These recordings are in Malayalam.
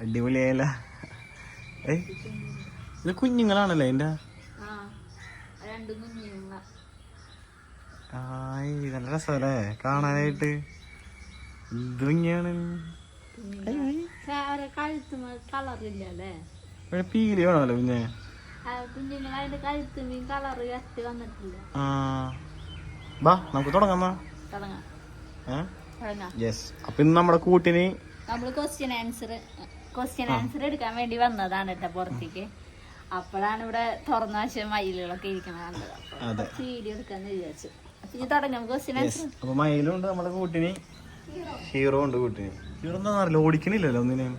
അടിപൊളിയായല്ല. ഇത് കുഞ്ഞുങ്ങളാണല്ലേ എന്റെ? ആയി നല്ല രസമല്ലേ കാണാനായിട്ട്. ഇത് ഭംഗിയാണ്. പീലി വേണമല്ലോ പിന്നെ. ബാ നമുക്ക് തുടങ്ങാം. യെസ്. അപ്പൊ ഇന്ന് നമ്മുടെ കൂട്ടിന് നമ്മള് ക്വസ്റ്റ്യൻ ആൻസർ എടുക്കാൻ വേണ്ടി വന്നതാണ് കേട്ടോ പുറത്തേക്ക്. അപ്പോഴാണ് ഇവിടെ തുറന്ന വശം മയിലുകളൊക്കെ ഇരിക്കണത്. വീഡിയോ എടുക്കാന്ന് വിചാരിച്ചു. അപ്പൊ തുടങ്ങാം ക്വസ്റ്റ്യൻ ആൻസർ. അപ്പൊ മയിലുണ്ട് നമ്മുടെ കൂട്ടിന്, ഹീറോ ഉണ്ട് കൂട്ടിന്. ഹീറോ എന്താ അറിയില്ല, ഓടിക്കണില്ലല്ലോ ഒന്നിനെയും.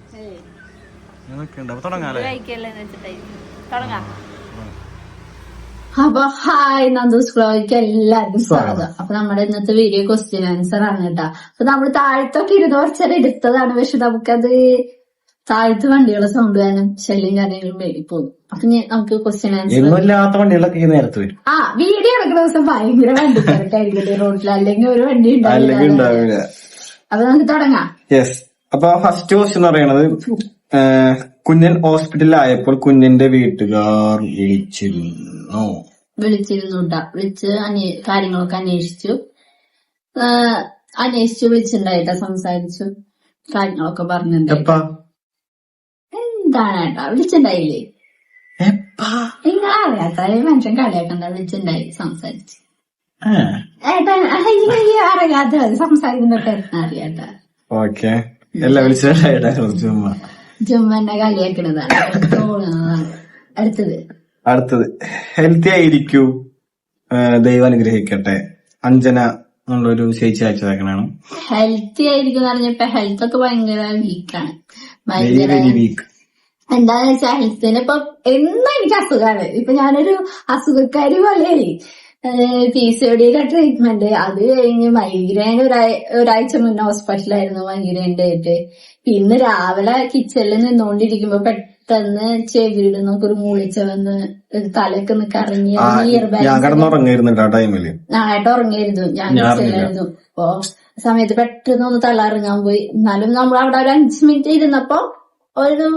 അപ്പൊ തുടങ്ങാല്ലേ? തുടങ്ങാം. അപ്പൊ ഹായ് നന്ദൂസ് വ്ലോഗിലേക്ക് എല്ലാവർക്കും സ്വാഗതം. അപ്പൊ നമ്മുടെ ഇന്നത്തെ വീഡിയോ ക്വസ്റ്റ്യൻ ആൻസർ ആണ് കേട്ടോ. അപ്പൊ നമ്മള് താഴത്തൊക്കെ ഇരുന്ന് കുറച്ചേരം എടുത്തതാണ്. പക്ഷെ നമുക്കത് താഴത്ത് വണ്ടികളെ സൗണ്ട് വേണം, ശല്യം കാര്യങ്ങളും വേണ്ടി പോകും. അപ്പൊ നമുക്ക് ക്വസ്റ്റ്യൻ ആൻസർ വണ്ടികളൊക്കെ നേരത്തെ വരും. വീഡിയോ എടുക്കുന്ന ദിവസം ഭയങ്കര വണ്ടി തിരക്കായിരിക്കും റോഡിൽ, അല്ലെങ്കിൽ ഒരു വണ്ടി ഉണ്ടാവില്ല. അപ്പൊ നമുക്ക് തുടങ്ങാം. യെസ്. അപ്പൊ ഫസ്റ്റ് ക്വസ്റ്റ്യൻ പറയണത്, കുഞ്ഞൻ ഹോസ്പിറ്റലിലായപ്പോൾ കുഞ്ഞിന്റെ വീട്ടുകാർ വിളിച്ചിരുന്നുണ്ടാ. വിളിച്ച് കാര്യങ്ങളൊക്കെ അന്വേഷിച്ചു വിളിച്ചിട്ടുണ്ടായിട്ടാ, സംസാരിച്ചു, കാര്യങ്ങളൊക്കെ പറഞ്ഞിട്ടുണ്ടായിട്ടാ. എന്താണ് ഏട്ടാ വിളിച്ചിട്ടുണ്ടായില്ലേ? നിങ്ങളറിയാത്ത മനുഷ്യൻ കളിയാക്കണ്ട. വിളിച്ചിട്ടുണ്ടായി, സംസാരിച്ചു. ഏട്ടാ അറിയാത്ത സംസാരിക്കുന്നൊക്കെ അറിയാട്ടാ. ഓക്കെ. എല്ലാം വിളിച്ചിട്ടുണ്ടായിട്ടാ. ജുമ്മന്നെ കളിയാക്കണതാണ്. അടുത്തത് ഹെൽത്തി ആയിരിക്കൂ, ദൈവം അനുഗ്രഹിക്കട്ടെ. അഞ്ജന എന്നുള്ളൊരു ചേച്ചി അയച്ചേക്കണാണ്. ഹെൽത്തി ആയിരിക്കും പറഞ്ഞപ്പോ ഹെൽത്ത് ഒക്കെ ഭയങ്കര വീക്കാണ്. ഭയങ്കര വീക്ക്. എന്താന്ന് വെച്ചാൽ ഹെൽത്തിന് ഇപ്പൊ എന്നും എനിക്ക് അസുഖമാണ്. ഇപ്പൊ ഞാനൊരു അസുഖക്കാരി പോലെയായി. PCODയുടെ ട്രീറ്റ്മെന്റ്, അത് കഴിഞ്ഞ് മൈഗ്രെയിൻ ഒരാഴ്ച മുന്നേ ഹോസ്പിറ്റലായിരുന്നു മൈഗ്രെയിൻ്റെ ആയിട്ട്. പിന്നെ രാവിലെ കിച്ചണിൽ നിന്നോണ്ടിരിക്കുമ്പോ പെട്ടെന്ന് ചെവിയുടെ നമുക്ക് ഒരു മൂളിച്ച വന്ന് തലയൊക്കെ കറങ്ങി നന്നായിട്ട് ഉറങ്ങിയിരുന്നു. ഞാൻ കിച്ചണിലായിരുന്നു. അപ്പൊ സമയത്ത് പെട്ടെന്ന് ഒന്ന് തലയിറങ്ങാൻ പോയി. എന്നാലും നമ്മൾ അവിടെ ഒരു 5 മിനിറ്റ് ഇരുന്നപ്പോ ഒരു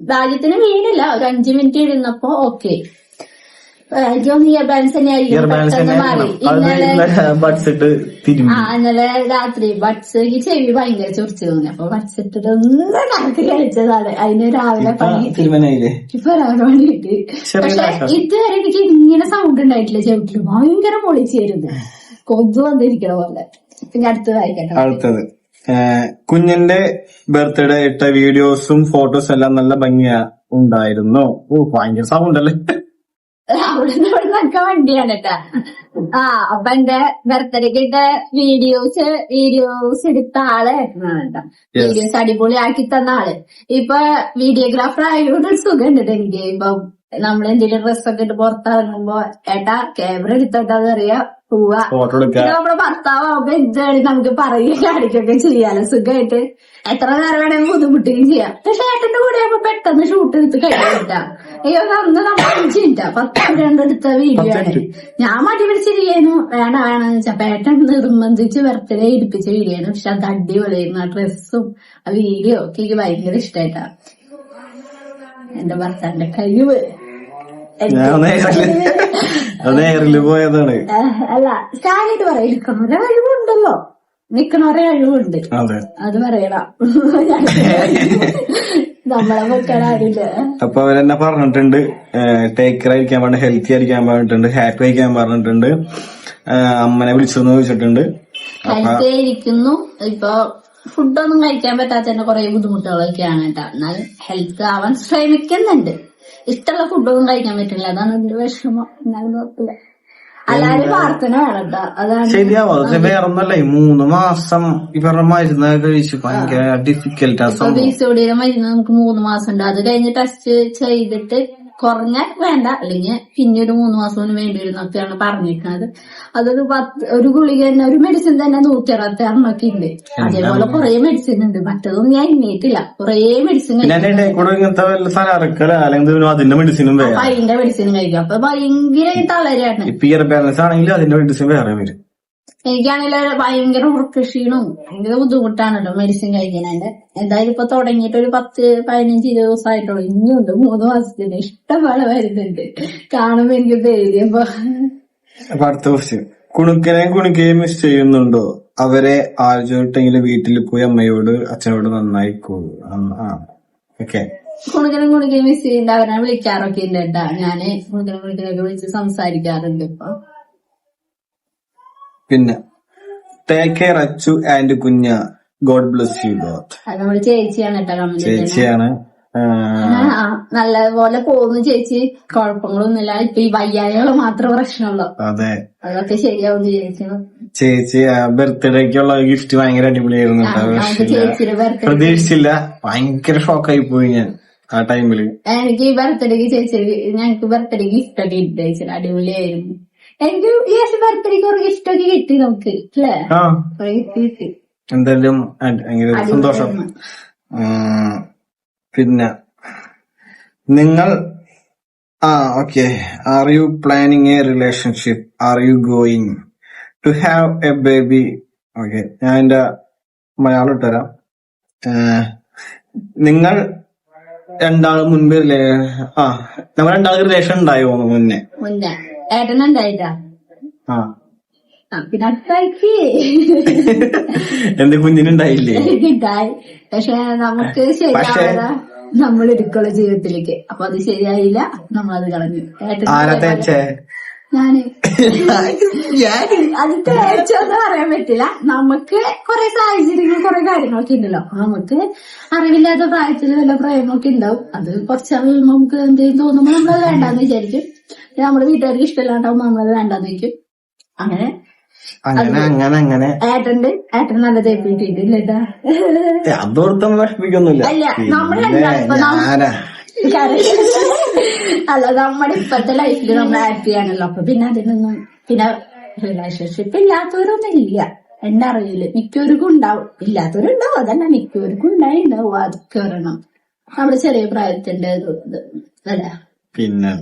ഭാഗ്യത്തിന് വീണില്ല. ഒരു 5 മിനിറ്റ് ഇരുന്നപ്പോ ഓക്കെ. ഇയർ ബാലൻസ് തന്നെയായിരിക്കും. പെട്ടെന്ന് മാറി. ഇന്നലെ രാത്രി ബഡ്സ് ഈ ചെവി ഭയങ്കര ചൊറിച്ചു തോന്നി. അപ്പൊ ബഡ്സ് ഇട്ടിട്ട് ഒന്ന് കണക്ക് കഴിച്ചതാണ്. അതിന് രാവിലെ പണി ഇപ്പൊ രാവിലെ പണിയിട്ട്. പക്ഷെ ഇതുവരെ എനിക്ക് ഇങ്ങനെ സൗണ്ട് ഉണ്ടായിട്ടില്ല. ചെവിട്ടില് ഭയങ്കര പൊളിച്ചായിരുന്നു, കൊതു വന്നിരിക്കണ പോലെ. പിന്നെ അടുത്തത് വായിക്കട്ടെ. അടുത്തത്, കുഞ്ഞിന്റെ ബർത്ത്ഡേ ഇട്ട വീഡിയോസും ഫോട്ടോസും എല്ലാം നല്ല ഭംഗിയാ ഉണ്ടായിരുന്നു. ഭയങ്കര സൗണ്ട് അല്ലേ? അവിടെ നിന്നൊക്കെ വണ്ടിയാണ് കേട്ടാ. അപ്പൊ എന്റെ ബർത്ത്ഡേക്ക് ഇട്ട വീഡിയോസ് എടുത്ത ആള് കേട്ടാ. വീഡിയോസ് അടിപൊളിയാക്കി തന്ന ആള്. ഇപ്പൊ വീഡിയോഗ്രാഫർ ആയതുകൊണ്ട് ഒരു സുഖം ഉണ്ട് എനിക്ക്. ഇപ്പൊ നമ്മളെന്തെങ്കിലും ഡ്രസ്സൊക്കെ ഇട്ട് പുറത്തിറങ്ങുമ്പോ ഏട്ടാ ക്യാമറ എടുത്തോട്ടാന്ന് അറിയാ പോവാ. നമ്മുടെ ഭർത്താവുമ്പോ എന്താണ് നമുക്ക് പറയുക അടിക്കൊക്കെ ചെയ്യാലോ സുഖമായിട്ട്. എത്ര നേരം വേണമെങ്കിൽ ബുദ്ധിമുട്ടുകയും ചെയ്യാം. പക്ഷെ ഏട്ടന്റെ കൂടെ ആകുമ്പോ പെട്ടെന്ന് ഷൂട്ട് എടുത്ത് കഴിയാ. അയ്യോ അന്ന് നമ്മൾ 5 മിനിറ്റാ 10 മിനിറ്റ് എടുത്ത വീഡിയോ ആണ്. ഞാൻ മടി പിടിച്ചിരിക്കുന്നു വേണമെന്ന് വെച്ചപ്പോ ഏട്ടൻ നിർബന്ധിച്ച് ബർത്ത്ഡേ ഇടിപ്പിച്ച വീഡിയോ ആണ്. പക്ഷെ അത് അടിപൊളിയായിരുന്നു. ആ ഡ്രസ്സും ആ വീഡിയോ ഒക്കെ എനിക്ക് ഭയങ്കര ഇഷ്ടമായിട്ടാ. എന്റെ ഭർത്താവിന്റെ കഴിവ് പോയതാണ്. അല്ല സ്റ്റാൻഡായിട്ട് പറയാം, ഇരിക്കണവരെ കഴിവുണ്ടല്ലോ, നിക്കണവരെ കഴിവുണ്ട്. അത് പറയണം. നമ്മളെ വെക്കാനാവില്ല. അപ്പൊ അവരെന്നെ പറഞ്ഞിട്ടുണ്ട്, ടേക്ക് കെയർ ആയിരിക്കാൻ പറഞ്ഞിട്ട്, ഹെൽത്തി ആയിരിക്കാൻ പറഞ്ഞിട്ടുണ്ട്, ഹാപ്പി ആയിരിക്കാൻ പറഞ്ഞിട്ടുണ്ട്. അമ്മനെ വിളിച്ചെന്ന് ചോദിച്ചിട്ടുണ്ട്. ഹെൽത്തി ആയിരിക്കുന്നു. ഇപ്പൊ ഫുഡൊന്നും കഴിക്കാൻ പറ്റാത്തതിന്റെ കുറെ ബുദ്ധിമുട്ടുകളൊക്കെയാണ് കേട്ടോ. എന്നാൽ ഹെൽത്ത് ആവാൻ ശ്രമിക്കുന്നുണ്ട്. ഇഷ്ടമുള്ള ഫുഡൊന്നും കഴിക്കാൻ പറ്റില്ല, അതാണ് എന്റെ വിഷമം. എന്നാലും കുഴപ്പമില്ല, എല്ലാരും പ്രാർത്ഥന വേണം കേട്ടോ. അതാണ് ശരിയാവും. അത് വേറൊന്നല്ലേ, 3 മാസം ഈ പറഞ്ഞ മരുന്ന് കഴിച്ച് ഭയങ്കര ഡിഫിക്കൽട്ടാ. PCODയുടെ മരുന്ന് നമുക്ക് 3 മാസം ഉണ്ട്. അത് കഴിഞ്ഞ് ടെസ്റ്റ് ചെയ്തിട്ട് കുറഞ്ഞ വേണ്ട, അല്ലെങ്കിൽ പിന്നെ ഒരു 3 മാസം വേണ്ടി വരുന്നൊക്കെയാണ് പറഞ്ഞിരിക്കുന്നത്. അതൊരു ഒരു ഗുളിക തന്നെ, ഒരു മെഡിസിൻ തന്നെ 166 ഉണ്ട്. അതേപോലെ കുറെ മെഡിസിൻ ഉണ്ട്. മറ്റതൊന്നും ഞാൻ എണ്ണിയിട്ടില്ല. കുറെ മെഡിസിൻ അതിന്റെ മെഡിസിനും അതിന്റെ മെഡിസിനും കഴിക്കും. അപ്പൊ ഭയങ്കര തളരാണ്. ബാലൻസ് ആണെങ്കിൽ അതിന്റെ മെഡിസിൻ വേറെ വരും. എനിക്കാണെങ്കിൽ ഭയങ്കര ഉറക്കക്ഷീണവും ഭയങ്കര ബുദ്ധിമുട്ടാണല്ലോ മെഡിസിൻ കഴിക്കാനായിട്ട്. എന്തായാലും ഇപ്പൊ തുടങ്ങിയിട്ട് ഒരു 10-15-20 ദിവസമായിട്ടുള്ളൂ. ഇനിയുണ്ട് 3 മാസത്തിന് ഇഷ്ടംപോലെ വരുന്നുണ്ട്. കാണുമ്പോ എനിക്ക് പേടി. അപ്പൊ അടുത്ത ക്വസ്റ്റ്യൻ, കുണുക്കയും മിസ് ചെയ്യുന്നുണ്ടോ? അവരെ ആഴ്ചയിട്ടെങ്കിലും വീട്ടിൽ പോയി അമ്മയോട് അച്ഛനോട് നന്നായി ഓക്കെ. കുണുക്കനും മിസ് ചെയ്യുന്നുണ്ട്. അവരെ വിളിക്കാറൊക്കെ ഉണ്ട് കേട്ടാ. ഞാന് കുണുക്കനൊക്കെ വിളിച്ച് സംസാരിക്കാറുണ്ട് ഇപ്പൊ. പിന്നെ ടേക്ക് കെയർ അച്ചു ആൻഡ് കുഞ്ഞ, ഗോഡ് ബ്ലെസ് യു ബോത്ത്. അത് നമ്മുടെ ചേച്ചിയാണ് കേട്ടോ. കമന്റ് ചേച്ചിയാണ്. നല്ലപോലെ പോകുന്നു ചേച്ചി, കുഴപ്പങ്ങളൊന്നുമില്ല. ഇപ്പൊ ഈ വയ്യായികള് മാത്രം പ്രശ്നമുള്ളൂ. അതെ, അതൊക്കെ ശരിയാവും ചേച്ചി. ചേച്ചി ബർത്ത്ഡേക്കുള്ള ഗിഫ്റ്റ് ഭയങ്കര അടിപൊളിയായിരുന്നു. ചേച്ചിയുടെ ബർത്ത്ഡേ പ്രതീക്ഷിച്ചില്ല, ഭയങ്കര ഷോക്കായി പോയി ഞാൻ ആ ടൈമില്. എനിക്ക് ബർത്ത്ഡേക്ക് ഞങ്ങക്ക് ബർത്ത്ഡേ ഗിഫ്റ്റ് ഒക്കെ ഇട്ട് ചേച്ചി അടിപൊളിയായിരുന്നു. എനിക്ക് ഈ വർഷം ബർത്ത്ഡേക്ക് ഒരു ഗിഫ്റ്റ് ഒക്കെ കിട്ടി നമുക്ക് അല്ലേ? കിട്ടി. എന്തായാലും ഭയങ്കര സന്തോഷം. പിന്നെ നിങ്ങൾ okay, are you planning a relationship? Are you going to have a baby? Okay, ഞാൻ എന്റെ മലയാളം ഇട്ടുതരാം. നിങ്ങൾ രണ്ടാളും മുൻപ് നമ്മൾ രണ്ടാൾക്ക് റിലേഷൻ ഉണ്ടായോ മുന്നേ? ഏട്ടനുണ്ടായിട്ടാ. പിന്നെ അടുത്തായിക്ക് എന്റെ കുഞ്ഞിനുണ്ടായില്ലേ? എനിക്കുണ്ടായി. പക്ഷെ നമുക്ക് ശരിയാവില്ല, നമ്മൾ എടുക്കുള്ള ജീവിതത്തിലേക്ക്. അപ്പൊ അത് ശരിയായില്ല, നമ്മളത് കളഞ്ഞു. ഞാന് അത് തേച്ചോന്ന് പറയാൻ പറ്റില്ല. നമുക്ക് കുറെ സാഹചര്യങ്ങൾ കുറെ കാര്യങ്ങളൊക്കെ ഉണ്ടല്ലോ. നമുക്ക് അറിവില്ലാത്ത പ്രായത്തിൽ വല്ല പ്രേമൊക്കെ ഉണ്ടാവും. അത് കുറച്ചാൾ നമുക്ക് എന്തെങ്കിലും തോന്നുമ്പോ നമ്മളത് വേണ്ടാന്ന് വിചാരിക്കും. നമ്മുടെ വീട്ടുകാർക്ക് ഇഷ്ടമില്ലാണ്ടാവുമ്പോ നമ്മളത് വേണ്ടാന്ന് വെക്കും. അങ്ങനെ ഏട്ടൻ നല്ല തേപ്പിട്ടിട്ടില്ല. അതോർത്തും വിഷമിക്കൊന്നുമില്ല. അല്ല നമ്മുടെ അല്ല നമ്മുടെ ഇപ്പത്തെ ലൈഫിൽ നമ്മൾ ഹാപ്പിയാണല്ലോ. അപ്പൊ പിന്നെ അതിനൊന്നും പിന്നെ റിലേഷൻഷിപ്പ് ഇല്ലാത്തവരൊന്നും ഇല്ല. എന്നെ അറിയില്ല, മിക്കവർക്കും ഉണ്ടാവും. ഇല്ലാത്തവരുണ്ടാവും, അതല്ല മിക്കവർക്കും ഉണ്ടാവും. അതൊക്കെ വരണം നമ്മുടെ ചെറിയ പ്രായത്തിന്റെ അല്ല. പിന്നെ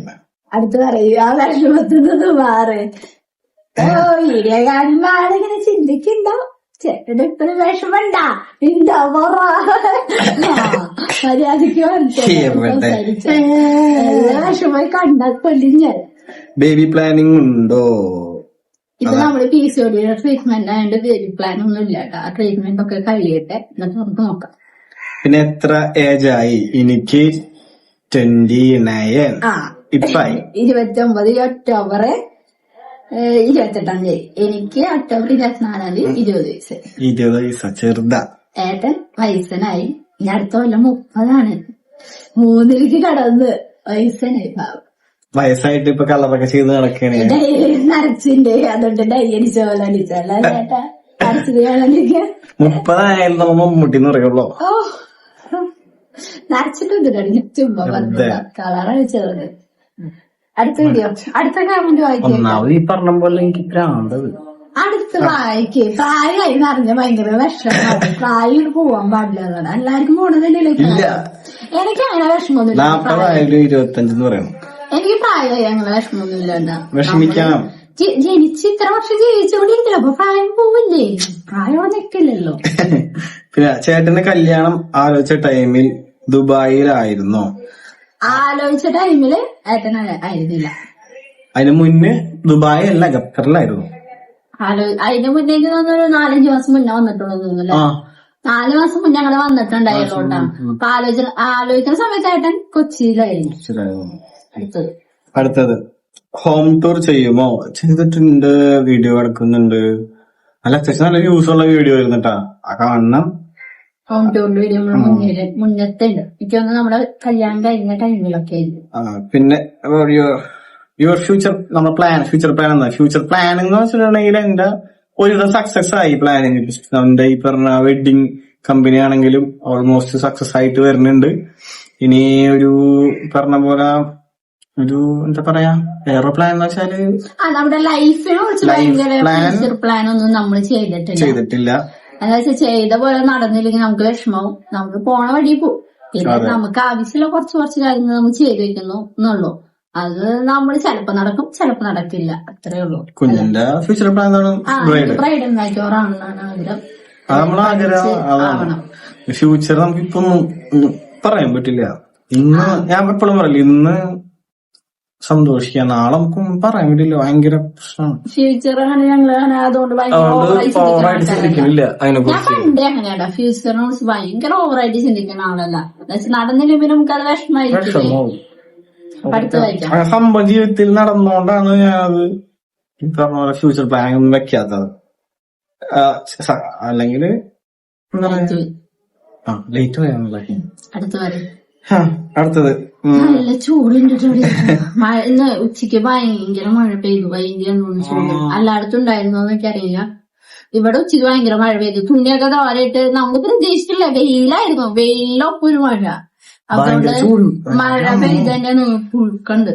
അടുത്ത് പറയൂ, ആ വിഷമത്തുന്നത് മാറ്. വീഡിയോ കാണുമ്പോ ആളിങ്ങനെ ചിന്തിക്കുണ്ടാവും, ചേട്ടന് ഇപ്പഴും വിഷമണ്ടാ മര്യാദക്ക് വിഷമായി കണ്ടാൽ കൊല്ലിഞ്ഞ. ബേബി പ്ലാനിങ് ഉണ്ടോ? ഇപ്പൊ നമ്മള് PCOD ട്രീറ്റ്മെന്റ് ആയതുകൊണ്ട് ബേബി പ്ലാൻ ഒന്നും ഇല്ല കേട്ടോ. ആ ട്രീറ്റ്മെന്റ് ഒക്കെ കഴിയട്ടെ, എന്നിട്ട് നമുക്ക് നോക്കാം. പിന്നെ എത്ര ഏജ് ആയി? എനിക്ക് 29. ഇപ്പായി 29. ഒക്ടോബർ 28 എനിക്ക് ഒക്ടോബർ 24 20 വയസ്സ്. 20 വയസ്സാ, ചെറുതാ. ഏട്ടൻ വയസ്സനായി. ഇനി അടുത്ത കൊല്ലം 30. 3ലേക്ക് കടന്ന് വയസ്സനായി. പാവം വയസ്സായിട്ട് ഇപ്പൊ കളറൊക്കെ ചെയ്ത് നടക്കണേ. നരച്ചിന്റെ അതുകൊണ്ട് ഡൈ അടിച്ച പോലെ അടിച്ചല്ല ചേട്ടാ. നരച്ചത് കാണാനിരിക്ക 30 നമ്മ മമ്മൂട്ടിന്ന് പറയുള്ളൂ. ഓ, നരച്ചിട്ടുണ്ട് ചുമ്മാ കളർ അടിച്ചത്. അടുത്ത വീഡിയോ, അടുത്ത കമന്റ് വായിക്കും. ഒന്നാമത് ഈ പറഞ്ഞ പോലെ എനിക്ക് ഭ്രാന്തത്. അടുത്ത് വായിക്ക്. പ്രായമായി നിറഞ്ഞ ഭയങ്കര വിഷമമാണ്. പ്രായം പോവാൻ പാടില്ല. എല്ലാവർക്കും പോണതല്ലേ. എനിക്ക് അങ്ങനെ വിഷമമൊന്നുമില്ല. 25 പറയണം. എനിക്ക് പ്രായമായി അങ്ങനെ വിഷമമൊന്നുമില്ല. വിഷമിക്കാം. ജനിച്ച് ഇത്ര വർഷം ജീവിച്ചുകൊണ്ടിരിക്കില്ല, അപ്പൊ പ്രായം പോവില്ലേ? പ്രായം നിൽക്കില്ലല്ലോ. പിന്നെ ചേട്ടന്റെ കല്യാണം ആലോചിച്ച ടൈമിൽ ദുബായിലായിരുന്നോ? ആലോചിച്ച ടൈമില് ഏട്ടൻ ആയിരുന്നില്ല. അതിന് മുന്നേ ദുബായ് അല്ല, ഖത്തറിലായിരുന്നു. അതിന് മുന്നേ തോന്നുന്നു 4-5 മാസം മുന്നേ വന്നിട്ടുള്ളൂ തോന്നുന്നു. 4 മാസം മുന്നേ അങ്ങനെ വന്നിട്ടുണ്ടായതുകൊണ്ടാണ്. അപ്പൊ ആലോചിക്കുന്ന സമയത്ത് ഏട്ടൻ കൊച്ചിയിലായിരുന്നു. അടുത്തത് ഹോം ടൂർ ചെയ്യുമോ? ചെയ്തിട്ടുണ്ട്, വീഡിയോ എടുക്കുന്നുണ്ട്. നല്ല അത്യാവശ്യം നല്ല വ്യൂസ് ഉള്ള വീഡിയോ വരുന്നുട്ടാ, കാണണം. ഹോം ടൂറിന്റെ വീഡിയോ മുന്നത്തെ ഉണ്ട്. എനിക്ക് തോന്നുന്നു നമ്മുടെ കല്യാണം കഴിഞ്ഞ ടൈമിലൊക്കെ ആയിരുന്നു. പിന്നെ യുവർ ഫ്യൂച്ചർ, നമ്മുടെ ഫ്യൂച്ചർ പ്ലാൻ എന്താ? ഫ്യൂച്ചർ പ്ലാൻ എന്ന് വെച്ചിട്ടുണ്ടെങ്കിൽ എന്റെ ഒരുവിധം സക്സസ് ആയി പ്ലാനിങ്. നമ്മുടെ ഈ പറഞ്ഞ വെഡിങ് കമ്പനി ആണെങ്കിലും ഓൾമോസ്റ്റ് സക്സസ് ആയിട്ട് വരുന്നുണ്ട്. ഇനി ഒരു പറഞ്ഞ പോലെ ഒരു എന്താ പറയാ, വേറെ പ്ലാൻ എന്ന് വെച്ചാല് നമ്മുടെ ലൈഫിനെ കുറിച്ച് ഫ്യൂച്ചർ പ്ലാൻ ഒന്നും നമ്മൾ ചെയ്തിട്ടില്ല. എന്താ വെച്ചാൽ ചെയ്ത പോലെ നടന്നില്ലെങ്കിൽ നമുക്ക് വിഷമാവും. നമുക്ക് പോണ വഴി പോവും. പിന്നെ നമുക്ക് ആവശ്യമുള്ള കുറച്ച് കാര്യങ്ങൾ നമ്മൾ ചെയ്ത് വെക്കുന്നു എന്നുള്ളൂ. അത് നമ്മൾ ചിലപ്പോ നടക്കും, ചിലപ്പോ നടക്കില്ല, അത്രേ ഉള്ളൂ. കുഞ്ഞിന്റെ ഫ്യൂച്ചർ പ്ലാൻ എന്താണ്? ബ്രൈഡ് ഉണ്ടാക്കിയോറാണെന്നാണ് ആഗ്രഹം. അത് നമ്മളെ ആഗ്രഹം അതാണ്. ഫ്യൂച്ചർ നമുക്കിപ്പൊ ഒന്നും പറയാൻ പറ്റില്ല. ഇന്ന് ഞാൻ എപ്പോഴും പറയില്ല, ഇന്ന് സന്തോഷിക്കുക, നാളെ നമുക്കൊന്നും പറയാൻ പറ്റില്ല. ഭയങ്കര പ്രശ്നമാണ്. ഫ്യൂച്ചർ അങ്ങനെ ഞങ്ങള് അങ്ങനെ അതുകൊണ്ട് ഓവറായിട്ട് ചിന്തിക്കുന്നില്ല അതിനെ ഞാൻ കുറിച്ച്. പണ്ടേ അങ്ങനെയാ ഫ്യൂച്ചറിനെ കുറിച്ച് ഭയങ്കര ഓവറായിട്ട് ചിന്തിക്കുന്ന ആളല്ല. നടന്നില്ല പിന്നെ നമുക്ക് അത് വിഷമായിരിക്കും. അടുത്ത് വായിക്കാം. ആ സംഭവം ജീവിതത്തിൽ നടന്നുകൊണ്ടാണ് ഞാനത് ഈ പറഞ്ഞ പോലെ ഫ്യൂച്ചർ പ്ലാൻ ഒന്നും വെക്കാത്തത്. അല്ലെങ്കിൽ ലേറ്റ് പറയാനുള്ള. അടുത്ത് പറയും. അടുത്തത് നല്ല ചൂടുണ്ട് മഴ. ഇന്ന് ഉച്ചക്ക് ഭയങ്കര മഴ പെയ്തു. ഭയങ്കര ചൂട് എല്ലായിടത്തും ഉണ്ടായിരുന്നു എനിക്കറിയില്ല. ഇവിടെ ഉച്ചക്ക് ഭയങ്കര മഴ പെയ്തു. തുണിയൊക്കെ തോരയിട്ട് നമുക്ക് പ്രതീക്ഷിച്ചില്ല. വെയിലായിരുന്നു, വെയിലൊപ്പം ഒരു മഴ. അതുകൊണ്ട് മഴ പെയ്തന്നെ പുഴുക്കുണ്ട്.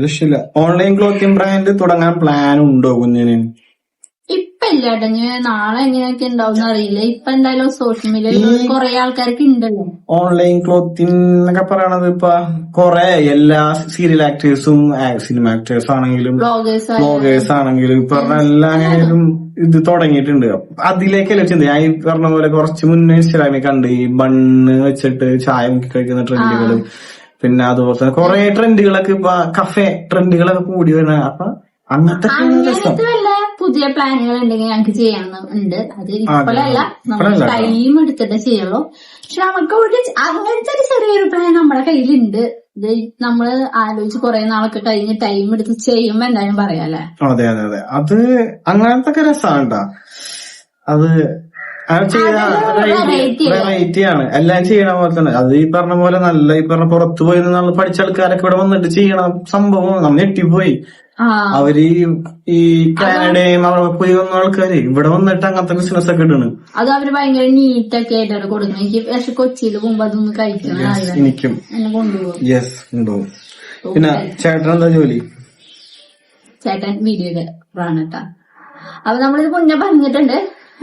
രക്ഷയില്ല. ഓൺലൈൻ ക്ലോത്തിങ് ബ്രാൻഡ് തുടങ്ങാൻ പ്ലാൻ ഉണ്ടോ കുഞ്ഞിന്? ഇപ്പൊ ഇല്ലാട്ടോ. നാളെ എങ്ങനെയൊക്കെ ഉണ്ടാവും അറിയില്ല. ഇപ്പൊ എന്തായാലും സോഷ്യൽ മീഡിയയിൽ കുറെ ആൾക്കാർക്ക് ഉണ്ടല്ലോ ഓൺലൈൻ ക്ലോത്തിങ് എന്നൊക്കെ പറയണത്. ഇപ്പൊ കൊറേ എല്ലാ സീരിയൽ ആക്ടേഴ്സും സിനിമ ആക്ടേഴ്സ് ആണെങ്കിലും ബ്ലോഗേഴ്സ് ആണെങ്കിലും ഇപ്പൊ പറഞ്ഞ എല്ലാവരും ഇത് തുടങ്ങിയിട്ടുണ്ട്. അതിലേക്കല്ലേ ചിന്ത. ഞാൻ ഈ പറഞ്ഞ പോലെ കുറച്ച് മുന്നേ ഇൻസ്റ്റാഗ്രാമിൽ കണ്ട് ഈ ബണ്ണ് വെച്ചിട്ട് ചായ മുക്കി കഴിക്കുന്ന ട്രെൻഡുകള്, പിന്നെ അതുപോലെ തന്നെ കുറെ ട്രെൻഡുകളൊക്കെ ഇപ്പൊ കഫേ ട്രെൻഡുകളൊക്കെ കൂടി വരുന്ന. അപ്പൊ അങ്ങനത്തെ വല്ല പുതിയ പ്ലാനുകൾ ഉണ്ടെങ്കിൽ ഞങ്ങൾക്ക് ചെയ്യണമെന്നുണ്ട്. അത് ഇപ്പോഴല്ല, നമ്മൾ ടൈം എടുത്തിട്ട് ചെയ്യുള്ളൂ. പക്ഷെ നമുക്ക് അങ്ങനത്തെ ഒരു ചെറിയൊരു പ്ലാൻ നമ്മുടെ കയ്യിലുണ്ട്. ഇത് നമ്മള് ആലോചിച്ച് കുറെ നാളൊക്കെ കഴിഞ്ഞ് ടൈം എടുത്ത് ചെയ്യുമ്പോ എന്തായാലും പറയാല്ലേ. അതെ അതെ അതെ. അത് അങ്ങനത്തെ ഒക്കെ രസമാണ്. അത് വെറൈറ്റി ആണ്. എല്ലാം ചെയ്യണ പോലെ തന്നെ. അത് ഈ പറഞ്ഞ പോലെ നല്ല ഈ പറഞ്ഞ പുറത്തു പോയി നമ്മൾ പഠിച്ച ആൾക്കാരൊക്കെ ഇവിടെ വന്നിട്ട് ചെയ്യണ സംഭവം നമ്മൾ ഞെട്ടിപ്പോയി. അവര് ഈ കാനഡയും അവിടെ പോയി വന്ന ആൾക്കാര് ഇവിടെ വന്നിട്ട് അങ്ങനത്തെ ബിസിനസ് ഒക്കെ ഇടണ്. അത് അവര് ഭയങ്കര നീറ്റൊക്കെ ആയിട്ടാണ് കൊടുക്കുന്നത്. എനിക്ക് പക്ഷെ കൊച്ചിയിൽ പോകുമ്പോ അതൊന്ന് കഴിക്കണം. എനിക്കും കൊണ്ടുപോകും. യെസ് ഉണ്ടാവും. പിന്നെ ചേട്ടൻ എന്താ ജോലി? ചേട്ടൻ വീഡിയോ ആണ് കേട്ടാ. അപ്പൊ നമ്മളിത് മുന്നേ പറഞ്ഞിട്ടുണ്ട്.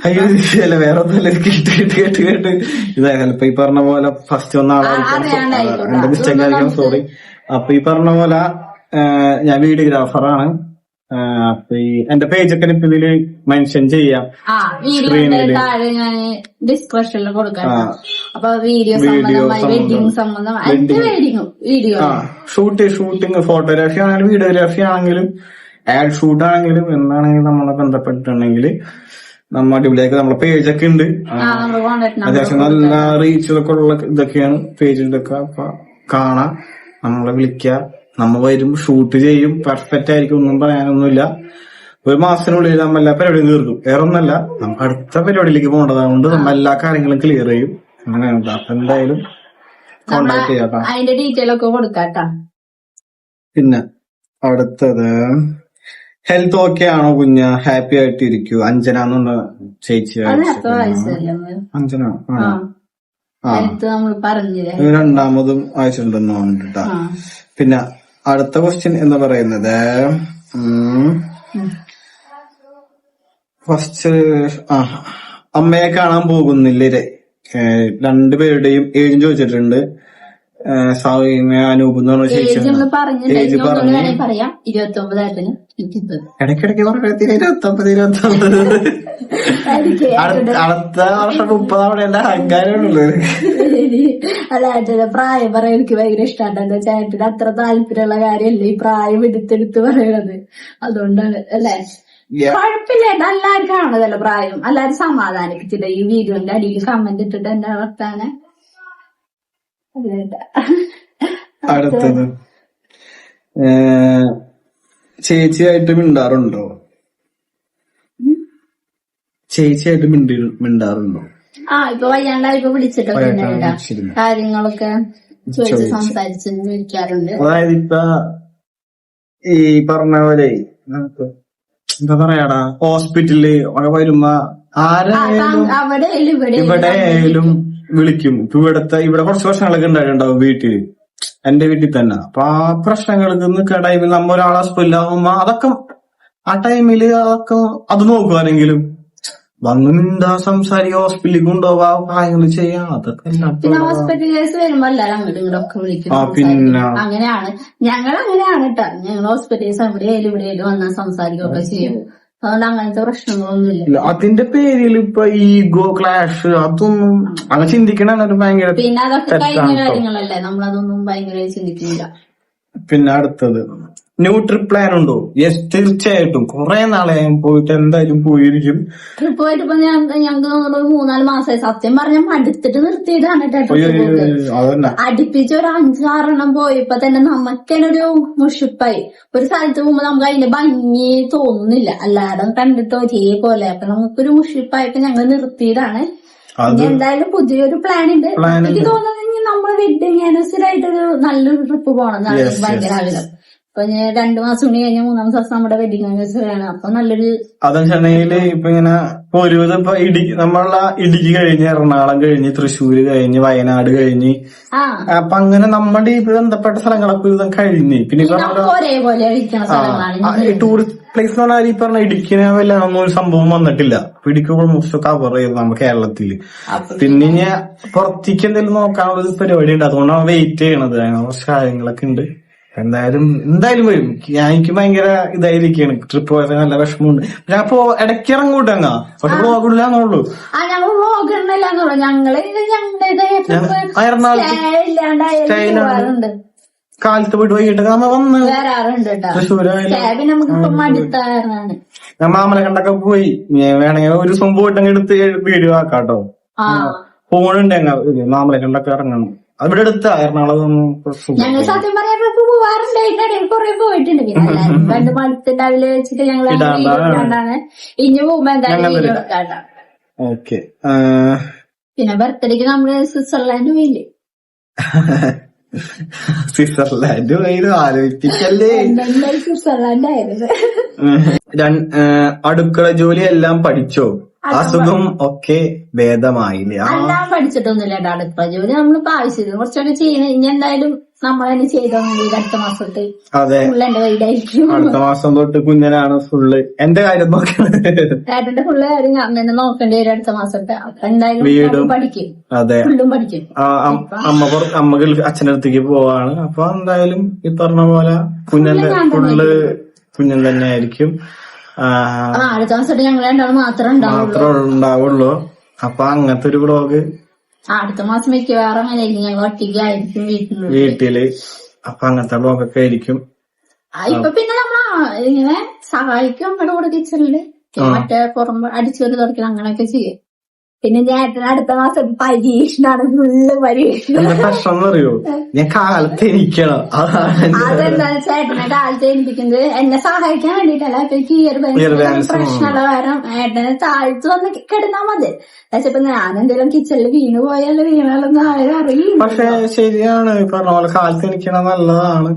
അയ്യോ അല്ല, വേറെ ഒന്നുമില്ല. കേട്ട് ഇതാ ചിലപ്പോ ഈ പറഞ്ഞ പോലെ ഫസ്റ്റ് വന്ന ആളായിരിക്കും, എന്റെ മിസ്റ്റേക്ക് ആയിരിക്കും, സോറി. അപ്പൊ ഈ പറഞ്ഞ പോലെ ഞാൻ വീഡിയോഗ്രാഫറാണ്. അപ്പൊ ഈ എന്റെ പേജൊക്കെ ഇപ്പൊ ഇതില് മെൻഷൻ ചെയ്യാം. ഡിസ്ക്രിപ്ഷനിൽ കൊടുക്കാം. അപ്പൊ വീഡിയോ സംബന്ധമായി വെഡിങ് സംബന്ധമായി വീഡിയോ ഷൂട്ടിങ് ഫോട്ടോഗ്രാഫി ആണെങ്കിലും വീഡിയോഗ്രാഫി ആണെങ്കിലും ആഡ് ഷൂട്ട് ആണെങ്കിലും എന്താണെങ്കിലും നമ്മളെ ബന്ധപ്പെട്ടിട്ടുണ്ടെങ്കിൽ നമ്മ അടിപൊളിയാക്കി നമ്മളെ പേജൊക്കെ ഉണ്ട്. അത്യാവശ്യം നല്ല റീച്ചൊക്കെ ഉള്ള ഇതൊക്കെയാണ് പേജിലൊക്കെ. അപ്പൊ കാണാം, നമ്മളെ വിളിക്ക, നമ്മ വരും, ഷൂട്ട് ചെയ്യും. പെർഫെക്റ്റ് ആയിരിക്കും, ഒന്നും പറയാനൊന്നുമില്ല. ഒരു മാസത്തിനുള്ളിൽ നമ്മ എല്ലാ പരിപാടിയും തീർക്കും. വേറെ ഒന്നല്ല, നമുക്ക് അടുത്ത പരിപാടിയിലേക്ക് പോകേണ്ടതുകൊണ്ട് നമ്മ എല്ലാ കാര്യങ്ങളും ക്ലിയർ ചെയ്യും. അങ്ങനെയാണ്. അപ്പൊ എന്തായാലും കോണ്ടാക്ട് ചെയ്യാട്ടോ. അതിന്റെ ഡീറ്റെയിൽ ഒക്കെ കൊടുക്കാട്ടാ. പിന്നെ അടുത്തത് ഹെൽത്ത് ഓക്കെ ആണോ കുഞ്ഞ? ഹാപ്പി ആയിട്ട് ഇരിക്കൂ. അഞ്ജന എന്നുള്ള ചേച്ചി. അഞ്ജന രണ്ടാമതും അയച്ചിട്ടുണ്ടെന്ന് പറഞ്ഞിട്ടാ. പിന്നെ അടുത്ത ക്വസ്റ്റ്യൻ എന്ന് പറയുന്നത് ഫസ്റ്റ് അമ്മയെ കാണാൻ പോകുന്നില്ലേ? രണ്ടുപേരുടെയും ഏജ് ചോദിച്ചിട്ടുണ്ട്. സൗമ്യ അനൂപ് എന്ന് പറഞ്ഞ ചേച്ചി ഏജ് പറഞ്ഞു. ഇടയ്ക്കിടയ്ക്ക് പറഞ്ഞ 29 അടുത്ത വർഷം 30 അവിടെ എന്റെ അഹങ്കാരമുള്ളത്. അല്ല പ്രായം പറയാൻ എനിക്ക് ഭയങ്കര ഇഷ്ടമാണ്. ചേട്ടന് അത്ര താല്പര്യമുള്ള കാര്യമല്ല ഈ പ്രായം എടുത്തെടുത്ത് പറയണത്. അതുകൊണ്ടാണ് അല്ലെ. കുഴപ്പമില്ല, എല്ലാവർക്കും കാണുന്നതല്ലോ പ്രായം. എല്ലാരും സമാധാനിപ്പിച്ചിട്ട് ഈ വീഡിയോന്റെ അടിയിൽ കമന്റ് ഇട്ടിട്ട് എന്റെ വർത്താനം. അടുത്തത് ചേച്ചിയായിട്ട് മിണ്ടാറുണ്ടോ? ചേച്ചിയായിട്ട് മിണ്ടാറുണ്ടോ? ഇപ്പൊ വയ്യാണ്ടായിപ്പോ വിളിച്ചിട്ടൊക്കെ കാര്യങ്ങളൊക്കെ ചോദിച്ച് സംസാരിച്ച് വിളിക്കാറുണ്ട്. അതായത് ഇപ്പൊ ഈ പറഞ്ഞ പോലെ എന്താ പറയാടാ, ഹോസ്പിറ്റലില് വരുമ്പോ ആരായാലും ഇവിടെയായാലും വിളിക്കും. ഇപ്പൊ ഇവിടെ കുറച്ച് പ്രശ്നങ്ങളൊക്കെ ഉണ്ടായിട്ടുണ്ടാവും വീട്ടില്, എന്റെ വീട്ടിൽ തന്നെ. അപ്പൊ ആ പ്രശ്നങ്ങൾക്ക് നിൽക്കുന്ന ടൈമിൽ നമ്മ ഒരാളെ ഹോസ്പിറ്റലാകുമ്പോ അതൊക്കെ ആ ടൈമില് അതൊക്കെ അത് നോക്കുവാനെങ്കിലും വന്ന് മിണ്ടാ സംസാരിക്കുക, ഹോസ്പിറ്റലിൽ കൊണ്ടുപോവാ, കാര്യങ്ങൾ ചെയ്യാം, അതൊക്കെ പിന്നെ എല്ലായിടത്തും ഹോസ്പിറ്റൽ കേസ് വരുമ്പോ എല്ലാരും അങ്ങോട്ടും ഇങ്ങോട്ടൊക്കെ വിളിക്കും, പിന്നെ അങ്ങനെയാണ്. ഞങ്ങൾ അങ്ങനെയാണ് കേട്ടോ. ഞങ്ങൾ ഹോസ്പിറ്റൽസ് എവിടെയായാലും ഇവിടെയായാലും വന്നാൽ സംസാരിക്കുകയൊക്കെ ചെയ്യും. അതുകൊണ്ട് അങ്ങനത്തെ പ്രശ്നങ്ങളൊന്നുമില്ല. ഇല്ല, അതിന്റെ പേരിൽ ഇപ്പൊ ഈഗോ ക്ലാഷ് അതൊന്നും അങ്ങനെ ചിന്തിക്കണ ഭയങ്കര പിന്നെ അതൊക്കെ കഴിഞ്ഞ തെറ്റാണ് ട്ടോ. കാര്യങ്ങളല്ലേ, നമ്മളതൊന്നും ഭയങ്കര ചിന്തിക്കുന്നില്ല. പിന്നെ അടുത്തത് ന്യൂ ട്രിപ്പ് പ്ലാൻ ഉണ്ടോ? യെസ്, തീർച്ചയായിട്ടും. കുറെ നാളെ ഞാൻ പോയിട്ട് എന്തായാലും പോയിരിക്കും. ട്രിപ്പ് പോയിട്ട് ഇപ്പൊ ഞങ്ങൾക്ക് 3-4 മാസമായി. സത്യം പറഞ്ഞാൽ മടുത്തിട്ട് നിർത്തിയിട്ടാണ് കേട്ടോ അയ്യോ, ട്രിപ്പ് പോക്ക്. അതന്നെ. അടുപ്പിച്ച് ഒരു 5-6 പോയപ്പോ തന്നെ നമുക്കെന്നൊരു മുഷിപ്പായി. ഒരു സ്ഥലത്ത് പോകുമ്പോ നമുക്ക് അതിന്റെ ഭംഗി തോന്നുന്നില്ല, അല്ലാതെ കണ്ടിട്ട് ഒരേപോലെ. അപ്പൊ നമുക്കൊരു മുഷിപ്പായപ്പോ ഞങ്ങൾ നിർത്തിയതാണ്. ഇനി എന്തായാലും പുതിയൊരു പ്ലാൻ ഉണ്ട്. എനിക്ക് തോന്നുന്നത് നമ്മുടെ വെഡിങ് ആനിവേഴ്സറി ആയിട്ടൊരു നല്ലൊരു ട്രിപ്പ് പോകണം എന്നാണ് ഭയങ്കര ആഗ്രഹം. അപ്പൊ 2 മാസം കൂടി കഴിഞ്ഞാൽ 3-ാമത്തെ ദിവസം നമ്മുടെ വെഡിങ് ആനിവേഴ്സറി ആണ്. അപ്പൊ നല്ലൊരു അതെന്ന് ഇപ്പൊ ഇങ്ങനെ ഒരുവിധം ഇപ്പൊ നമ്മളെ ഇടുക്കി കഴിഞ്ഞ് എറണാകുളം കഴിഞ്ഞ് തൃശ്ശൂര് കഴിഞ്ഞ് വയനാട് കഴിഞ്ഞ് അപ്പൊ അങ്ങനെ നമ്മുടെ ഈ ബന്ധപ്പെട്ട സ്ഥലങ്ങളൊക്കെ ഒരുവിധം കഴിഞ്ഞ് പിന്നെ ഒരേപോലെ കഴിക്കണ സ്ഥലങ്ങളാണ്. ടൂറിസ്റ്റ് പ്ലേസ് എന്ന് പറഞ്ഞാൽ ഈ പറഞ്ഞ ഇടുക്കിനെ വല്ല ഒന്നും ഒരു സംഭവം വന്നിട്ടില്ല. അപ്പൊ ഇടുക്കി ഓൾമോസ്റ്റ് കവർ ചെയ്ത് നമ്മുടെ കേരളത്തില്. പിന്നെ ഇനി പുറത്തേക്ക് എന്തെങ്കിലും നോക്കാനുള്ള പരിപാടി ഉണ്ട്, അതുകൊണ്ടാണ് വെയിറ്റ് ചെയ്യണത്. അങ്ങനെ കുറച്ച് കാര്യങ്ങളൊക്കെ ഉണ്ട്. എന്തായാലും വരും. എനിക്ക് ഭയങ്കര ഇതായിരിക്കാണ് ട്രിപ്പ് പോയത്, നല്ല വിഷമമുണ്ട്. ഞാൻ ഇപ്പൊ ഇടയ്ക്ക് ഇറങ്ങൂട്ടങ്ങ, പക്ഷെ ബ്ലോഗ് ഇല്ലാന്നുള്ളൂ. ഞങ്ങള് കാലത്ത് പോയിട്ട് വൈകിട്ട് വന്ന് ഞാൻ മാമല കണ്ടൊക്കെ പോയി. വേണമെങ്കിൽ ഒരു ദിവസം പോയിട്ടങ്ങ് എടുത്ത് വീഡിയോ ആക്കാട്ടോ. ഫോണുണ്ട് മാമല കണ്ടൊക്കെ ഇറങ്ങണം. അവിടെ എടുത്ത എറണാകുളം ഞങ്ങൾ സത്യം പറയാൻ പോവാറുണ്ട്, കുറെ പോയിട്ടുണ്ട്. പിന്നെ കണ്ട് മടുത്തുണ്ടാവില്ല വെച്ചിട്ട് ഞങ്ങൾ ഇനി പോകുമ്പോ എന്തായാലും എടുക്കാട്ടോ. ഓക്കെ. പിന്നെ ബർത്ത്ഡേക്ക് നമ്മള് സ്വിറ്റ്സർലാൻഡ് പോയില്ലേ? സ്വിറ്റ്സർലാൻഡ് പോയി ആലോചിപ്പിക്കല്ലേ. സ്വിറ്റ്സർലാൻഡ് ആയിരുന്നു. അടുക്കള ജോലി എല്ലാം പഠിച്ചോ? അസുഖം ഒക്കെ ഭേദമായില്ലേ? എല്ലാം പഠിച്ചിട്ടൊന്നുമില്ല കേട്ടോ. അടുക്കള ജോലി നമ്മളിപ്പോ ആവശ്യത്തിന് കുറച്ചൊക്കെ ചെയ്യണം. ഇനി എന്തായാലും നമ്മൾ തന്നെ ചെയ്തോന്നില്ല. അടുത്ത മാസം തൊട്ട് ഫുള്ള് എന്റെ കയ്യിലായിരിക്കും. അടുത്ത മാസം തൊട്ട് കുഞ്ഞനാണ് ഫുള്ള് എന്റെ കാര്യം നോക്കുന്നത്. ഏട്ടന്റെ ഫുള്ള് കാര്യം ഞാൻ തന്നെ നോക്കേണ്ടി വരും അടുത്ത മാസം തൊട്ട്. അപ്പൊ എന്തായാലും പഠിക്കും, ഫുള്ളും പഠിക്കും. അമ്മ അച്ഛൻ്റെ അടുത്തേക്ക് പോവാണ്. അപ്പൊ എന്തായാലും ഈ പറഞ്ഞ പോലെ ഫുള്ള് കുഞ്ഞൻ തന്നെ ആയിരിക്കും. അടുത്ത മാസം ഞങ്ങൾ രണ്ടാളും മാത്രമേ ഉണ്ടാവുള്ളൂ. അപ്പൊ അങ്ങനത്തെ ഒരു വ്ളോഗ് അടുത്ത മാസം മിക്കവാറും അങ്ങനെ ഞങ്ങൾ ഒറ്റയ്ക്കായിരിക്കും വീട്ടില്. അപ്പൊ അങ്ങനത്തെ വ്ളോഗൊക്കെ ആയിരിക്കും. ഇപ്പൊ പിന്നെ നമ്മ ഇങ്ങനെ സഹായിക്കും അങ്ങോട്ട് കൂടെ കിച്ചണില്. മറ്റേ പുറമ്പ് അടിച്ചോറി തുറക്കണം അങ്ങനെയൊക്കെ ചെയ്യും. പിന്നെ ചേട്ടന് അടുത്ത മാസം പരീക്ഷണാണ്, ഫുള്ള് പരീക്ഷണം. പ്രശ്നം അറിയോ, ഞാൻ കാലത്ത് എണീക്കണം. അതെന്താ ചേട്ടനെ കാലത്ത് എണീപ്പിക്കുന്നത് എന്നെ സഹായിക്കാൻ വേണ്ടിട്ടല്ല. അപ്പൊ എനിക്ക് ഈ ഒരു പ്രശ്നമുള്ള കാരണം ഏട്ടനെ താഴ്ത്തു വന്ന് കിടന്നാ മതി. പക്ഷെ ഇപ്പൊ ഞാൻ എന്തെങ്കിലും കിച്ചണിൽ വീണ് പോയാലും വീണാലൊന്നും ആരും അറിയില്ല. പക്ഷെ ശരിയാണ് പറഞ്ഞ പോലെ കാലത്ത് എണീക്കണം നല്ലതാണ്.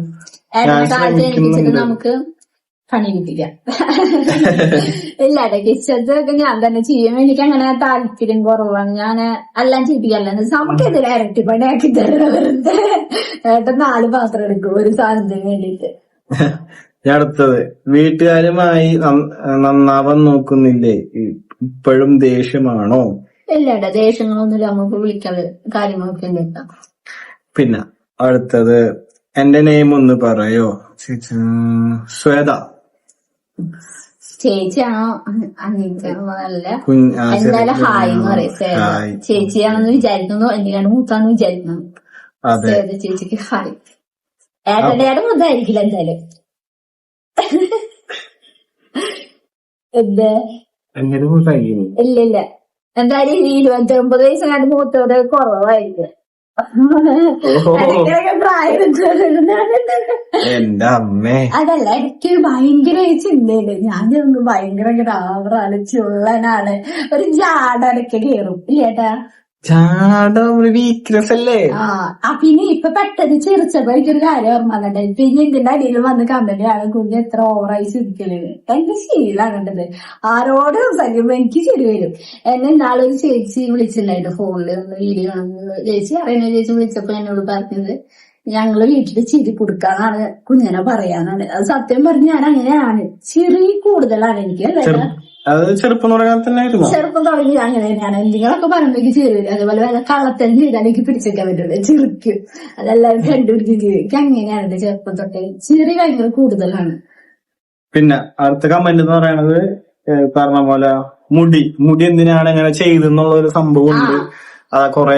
ഏട്ടനെ കാലത്ത് എണീപ്പിച്ചിട്ട് നമുക്ക് പണിയെടുപ്പിക്കാം. ഇല്ലാട്ടെ കിച്ചണത്തൊക്കെ ഞാൻ തന്നെ ചെയ്യും. എനിക്ക് അങ്ങനെ താല്പര്യം കുറവാണ്. ഞാൻ എല്ലാം ചെയ്യിപ്പിക്കല്ല. നമുക്കെതിരെ ഇരട്ടി പണിയാക്കി തരുന്നത്. ഏട്ടൻ 4 പാത്രം എടുക്കും ഒരു സാധനത്തിന് വേണ്ടിട്ട്. അടുത്തത് വീട്ടുകാരുമായി നന്നാവാൻ നോക്കുന്നില്ലേ? ഇപ്പോഴും ദേഷ്യമാണോ? ഇല്ലാട്ടെ ദേഷ്യങ്ങളൊന്നുമില്ല. നമുക്ക് വിളിക്കാതെ കാര്യങ്ങളൊക്കെ ഉണ്ട്. പിന്നെ അടുത്തത് എന്റെ നെയിം ഒന്ന് പറയോ? ശ്വേത. ചേച്ചിയാണോ അനിയത്തിയാണോ നല്ല എന്തായാലും ഹായ് എന്ന് പറയും. ചേച്ചിയാണെന്ന് വിചാരിക്കുന്നു, എന്തിനാണ് മൂത്താന്ന് വിചാരിക്കുന്നു. ചേച്ചിക്ക് ഹായ്. ഏട്ടൻ്റെ മൂത്തായിരിക്കില്ല എന്തായാലും. ഇല്ല എന്തായാലും 29 വയസ്സ് കണ്ട് മൂത്തോട് കുറവായിരിക്കും. എന്റെ അമ്മേ അതല്ല, എനിക്ക് ഭയങ്കര ചിന്തയില്. ഞാൻ ഭയങ്കര ഗ്രാമറാണ്, ചുള്ളനാണ്, ഒരു ജാടൊക്കെ കേറും. ഇല്ലേട്ടാ വീക്ക്നെസ് അല്ലേ? പിന്നെ ഇപ്പൊ പെട്ടെന്ന് ചിരിച്ചപ്പോ എനിക്കൊരു കാര്യം ഓർമ്മ കണ്ടേ. പിന്നെ ഇതിന്റെ അടിയിൽ വന്ന് കമ്പനിയാണ് കുഞ്ഞ് എത്ര ഓവറായി ചിരിക്കല്. എന്റെ ശീലാണ് കണ്ടത്. ആരോട് സംസാരിക്കുമ്പോ എനിക്ക് ശരി വരും. എന്നെ ഇന്നാളൊരു ചേച്ചി വിളിച്ചിട്ടുണ്ടായിട്ട് ഫോണില് വീഡിയോ ചേച്ചി അറിയുന്ന ചേച്ചി വിളിച്ചപ്പോ എന്നോട് പറഞ്ഞത്, ഞങ്ങള് വീട്ടില് ചിരി കൊടുക്കാന്നാണ് കുഞ്ഞിനെ പറയാനാണ്. അത് സത്യം പറഞ്ഞ ഞാൻ അങ്ങനെയാണ്, ചിരി കൂടുതലാണ് എനിക്ക്. അത് ചെറുപ്പം തുടങ്ങാൻ തന്നെ ആയിരുന്നു. ചെറുപ്പം തുടങ്ങി അങ്ങനെ തന്നെയാണ്. എന്തെങ്കിലുമൊക്കെ പറയുമ്പോഴേക്ക് ചിരി വരും. അതേപോലെ വല്ല കള്ളത്തരം ചെയ്താൽ എനിക്ക് പിടിച്ചേക്കാൻ പറ്റില്ല, ചിരിക്കും. അതെല്ലാവരും കണ്ടുപിടിച്ച് ചിരിക്കും. അങ്ങനെയാണ് ചെറുപ്പം തൊട്ടേ ചിരി ഭയങ്കര കൂടുതലാണ്. പിന്നെ അടുത്ത കമന്റ് എന്ന് പറയുന്നത് പറഞ്ഞ പോലെ മുടി എന്തിനാണ് ഇങ്ങനെ ചെയ്തെന്നുള്ള ഒരു സംഭവം ഉണ്ട്. കൊറേ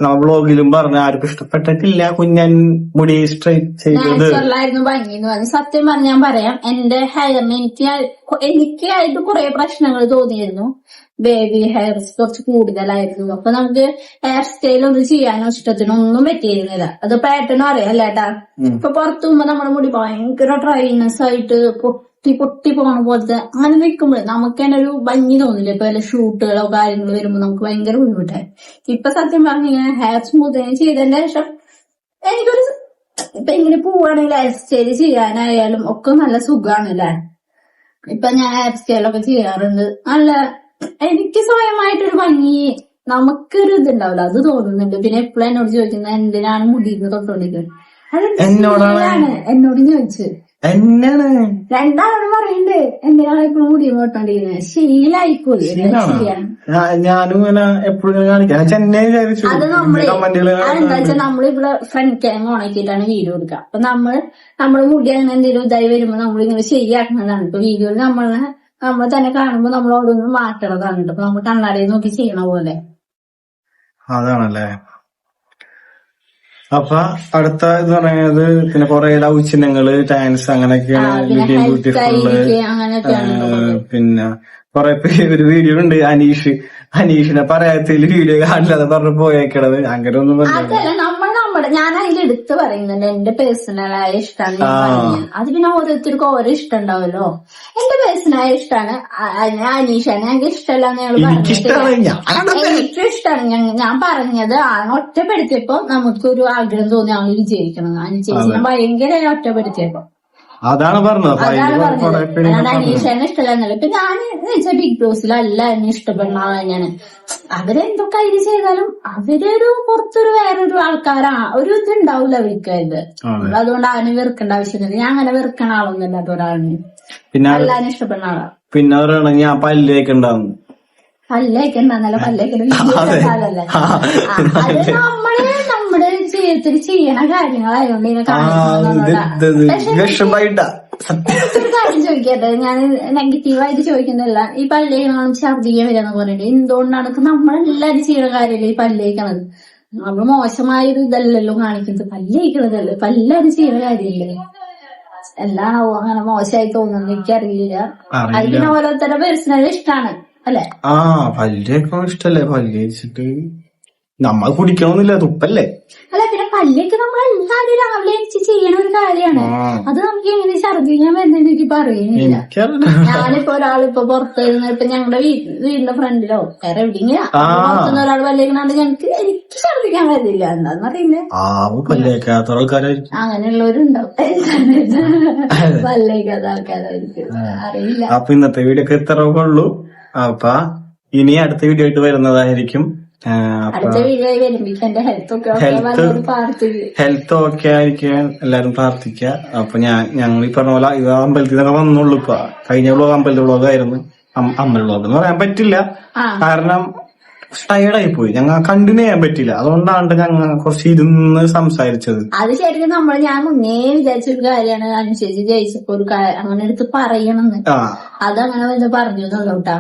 നമ്മ ബ്ലോഗിലും പറഞ്ഞ ആർക്കും ഇഷ്ടപ്പെട്ടിട്ടില്ല കുഞ്ഞൻ മുടി സ്ട്രൈറ്റ് ചെയ്തത്. നാച്ചുറലായിരുന്നു, ഭംഗിന്ന് പറഞ്ഞു. സത്യം പറഞ്ഞ ഞാൻ പറയാം, എന്റെ ഹെയറിന് എനിക്കായിട്ട് കുറെ പ്രശ്നങ്ങൾ തോന്നിയിരുന്നു. ബേബി ഹെയർ കുറച്ച് കൂടുതലായിരുന്നു. അപ്പൊ നമുക്ക് ഹെയർ സ്റ്റൈൽ ഒന്നും ചെയ്യാനോ ഇഷ്ടത്തിനൊന്നും പറ്റിയിരുന്നില്ല. അത് പാറ്റേണും അറിയാം അല്ലേട്ടാ. ഇപ്പൊ പുറത്തു പോകുമ്പോ നമ്മുടെ മുടി ഭയങ്കര ഡ്രൈനെസ് ആയിട്ട് പൊട്ടി പോണ പോലത്തെ അങ്ങനെ നിൽക്കുമ്പോഴേ നമുക്ക് തന്നെ ഒരു ഭംഗി തോന്നില്ല. ഇപ്പൊ വല്ല ഷൂട്ടുകളോ കാര്യങ്ങളോ വരുമ്പോ നമുക്ക് ഭയങ്കര ബുദ്ധിമുട്ടായി. ഇപ്പൊ സത്യം പറഞ്ഞിങ്ങനെ ഹെയർ സ്മൂത്തനിങ് ചെയ്തതിന്റെ ശേഷം എനിക്കൊരു ഇപ്പൊ ഇങ്ങനെ പോവാണെങ്കിൽ ഹെയർ സ്റ്റൈൽ ചെയ്യാനായാലും ഒക്കെ നല്ല സുഖാണല്ലേ. ഇപ്പൊ ഞാൻ ഹെയർ സ്റ്റൈലൊക്കെ ചെയ്യാറുണ്ട്. നല്ല എനിക്ക് സ്വയമായിട്ടൊരു ഭംഗി, നമുക്കൊരു ഇതുണ്ടാവില്ല, അത് തോന്നുന്നുണ്ട്. പിന്നെ എപ്പോഴും എന്നോട് ചോദിക്കുന്നത് എന്തിനാണ് മുടിയിൽ തൊട്ടോണ്ടിരിക്കുന്നത്. എന്നോട് ചോദിച്ചു രണ്ടാളും പറയുന്നുണ്ട് എന്തിനാണ് ഇപ്പോഴും മുടി തൊട്ടോണ്ടിരിക്കുന്നത്. ശീലായിപ്പോയി. ഞാനും ഇങ്ങനെ എപ്പോഴും കാണിക്കാം. അത് അതെന്താ വെച്ചാൽ നമ്മളിവിടെ ഫ്രണ്ട് ക്യാമറ ഓണാക്കിയിട്ടാണ് വീഡിയോ എടുക്കുക. അപ്പൊ നമ്മുടെ മുടി അങ്ങനെ എന്തെങ്കിലും ഇതായി വരുമ്പോ നമ്മളിങ്ങനെ ശരിയാക്കുന്നതാണ്. ഇപ്പൊ വീഡിയോയിൽ നമ്മൾ തന്നെ കാണുമ്പോ നമ്മൾ ഓരോന്ന് മാറ്റണതാണ്. ഇപ്പൊ നമ്മൾ കണ്ണാടിയിൽ നോക്കി ചെയ്യണ പോലെ. അതാണല്ലേ. അപ്പൊ അടുത്ത ഇത് പറയുന്നത് പിന്നെ കൊറേ ലവ് ചിഹ്നങ്ങള്, ഡാൻസ് അങ്ങനെയൊക്കെയാണ്. പിന്നെ കൊറേ പേര് ഒരു വീഡിയോ ഉണ്ട്, അനീഷിനെ പറയാത്തതിൽ വീഡിയോ കാണില്ലാതെ പറഞ്ഞു പോയേക്കണത്. അങ്ങനെ ഒന്നും ഞാൻ അതിൽ എടുത്ത് പറയുന്നുണ്ട് എന്റെ പേഴ്സണലായ ഇഷ്ടമാണ്. അത് പിന്നെ ഓരോരുത്തർക്കും ഓരോ ഇഷ്ടം ഉണ്ടാവല്ലോ. എന്റെ പേഴ്സണലായ ഇഷ്ടമാണ് അനീഷാണ്. ഞങ്ങൾക്ക് ഇഷ്ടമല്ല എന്ന് ഞങ്ങൾ പറഞ്ഞത്. എനിക്കും ഇഷ്ടമാണ്. ഞാൻ പറഞ്ഞത് ഒറ്റപ്പെടുത്തിയപ്പോ നമുക്കൊരു ആഗ്രഹം തോന്നി ഞങ്ങൾ വിജയിക്കണം. ചേച്ചിനെ ഭയങ്കര ഒറ്റപ്പെടുത്തിയപ്പോ അതാണ് പറഞ്ഞത്. അനീഷനെ ഇഷ്ടമല്ലെന്നല്ല. ഇപ്പൊ ഞാൻ വെച്ചാൽ ബിഗ് ബോസിലല്ല എന്നെ ഇഷ്ടപ്പെടുന്ന ആൾ തന്നെയാണ്. അവരെന്തൊക്കെ അതിന് ചെയ്താലും അവരൊരു പുറത്തൊരു വേറൊരു ആൾക്കാരാ, ഒരു ഇത് ഉണ്ടാവില്ല അവർക്ക്. ഇത് അതുകൊണ്ട് അവനെ വെറുക്കേണ്ട ആവശ്യമില്ല. ഞാൻ അങ്ങനെ വെറുക്കണ ആളൊന്നും അല്ലാത്ത ഒരാളിന്. പിന്നെ എല്ലാരും ഇഷ്ടപ്പെടുന്ന ആളാ. പിന്നെ പറയണ ഞാൻ പല്ലേക്ക് ഉണ്ടാവും. പല്ലേക്കുണ്ടാന്നല്ല, പല്ലേക്കല്ലേ. അത് നമ്മുടെ ജീവിതത്തിൽ ചെയ്യണ കാര്യങ്ങളായതുകൊണ്ട് ഇതിനെ ഒരു കാര്യം ചോദിക്കട്ടെ, ഞാൻ നെഗറ്റീവായിട്ട് ചോദിക്കുന്നില്ല. ഈ പല്ലേക്കണം ഛർദിക്കാൻ വരാന്ന് പറഞ്ഞിട്ട് എന്തുകൊണ്ടാണ് നമ്മളെല്ലാരും ചെയ്യണ കാര്യമല്ലേ ഈ പല്ലേക്കണത്? നമ്മള് മോശമായൊരു ഇതല്ലല്ലോ കാണിക്കുന്നത്, പല്ലേക്കണതല്ലേ. പല്ലാരും ചെയ്യണ കാര്യമില്ലേ. എല്ലാം അങ്ങനെ മോശമായി തോന്നുന്നു, എനിക്കറിയില്ല. അതിന് ഓരോരുത്തരുടെ പേഴ്സണൽ ഇഷ്ടാണ് അല്ലെ. പല്ലേക്ക് ഇഷ്ടല്ലേ. പല്ല് കഴിച്ചിട്ട് നമ്മൾ കുടിക്കണമെന്നില്ല, തുപ്പല്ലേ. അല്ല പിന്നെ പല്ലേക്ക് നമ്മൾ എല്ലാവരും രാവിലെ എനിക്ക് ചെയ്യണ ഒരു കാര്യമാണ്. അത് നമുക്ക് എങ്ങനെ ഛർദിക്കാൻ വരുന്നത് എനിക്ക് പറയുന്നില്ല. ഞാനിപ്പോ ഒരാളിപ്പോ പുറത്തുനിന്ന് ഇപ്പൊ ഞങ്ങളുടെ വീടിന്റെ ഫ്രണ്ടിലോ വേറെ എവിടെയെങ്കിലും പുറത്തുനിന്ന് ഒരാൾ പല്ലേക്കണാണ്ട് എനിക്ക് ഛർദിക്കാൻ വരുന്നില്ല. എന്താന്നറിയില്ലേ, അങ്ങനെയുള്ളവരുണ്ടാവും. പല്ലേക്കാത്ത ആൾക്കാരായിരിക്കും, അറിയില്ല. അപ്പൊ ഇന്നത്തെ വീഡിയോ ഇത്ര ഉള്ളൂ. അപ്പൊ ഇനി അടുത്ത വീഡിയോ ആയിട്ട് വരുന്നതായിരിക്കും. ഹെൽത്ത് ഓക്കെ ആയിരിക്കാൻ എല്ലാരും പ്രാർത്ഥിക്കുക. അപ്പൊ ഞങ്ങൾ ഈ പറഞ്ഞ പോലെ ഇത് അമ്പലത്തിൽ നിന്നൊക്കെ വന്നുള്ളൂ. ഇപ്പൊ കഴിഞ്ഞ വ്ലോഗ് അമ്പലത്തെ വ്ലോഗായിരുന്നു. അമ്പല വ്ലോഗ് എന്ന് പറയാൻ പറ്റില്ല, കാരണം ടയർഡായി പോയി. ഞങ്ങൾ കണ്ടിന്യൂ ചെയ്യാൻ പറ്റില്ല. അതുകൊണ്ടാണ് ഞങ്ങൾ കുറച്ച് ഇരുന്ന് സംസാരിച്ചത്. അത് ശരിക്കും ഞാൻ മുന്നേ വിചാരിച്ചൊരു കാര്യമാണ്. അനുസരിച്ച് ജയിച്ചപ്പോ ഒരു അങ്ങനെ എടുത്ത് പറയണമെന്ന്, അതങ്ങനെ വന്ന് പറഞ്ഞു എന്നുള്ളൂട്ടാ.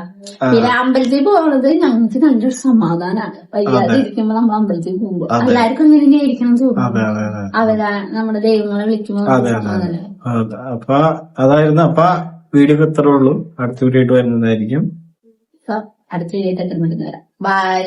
പിന്നെ അമ്പലത്തിൽ പോകുന്നത് ഞങ്ങൾക്ക് നല്ലൊരു സമാധാനമാണ്. വയ്യാതെ ഇരിക്കുമ്പോ നമ്മൾ അമ്പലത്തിൽ പോകുമ്പോ എല്ലാവർക്കും ഇങ്ങനെ ഇരിക്കണം തോന്നുന്നു. അവരാ നമ്മുടെ ദൈവങ്ങളെ വിളിക്കുമ്പോ. അപ്പൊ അതായിരുന്നു. അപ്പൊ വീഡിയോ ഇത്രേ ഉള്ളൂ. അടുത്ത വീഡിയോ ആയിട്ട് വരുന്നതായിരിക്കും. അടുത്ത വീഡിയോ ആയിട്ട് വരാം. ബൈ.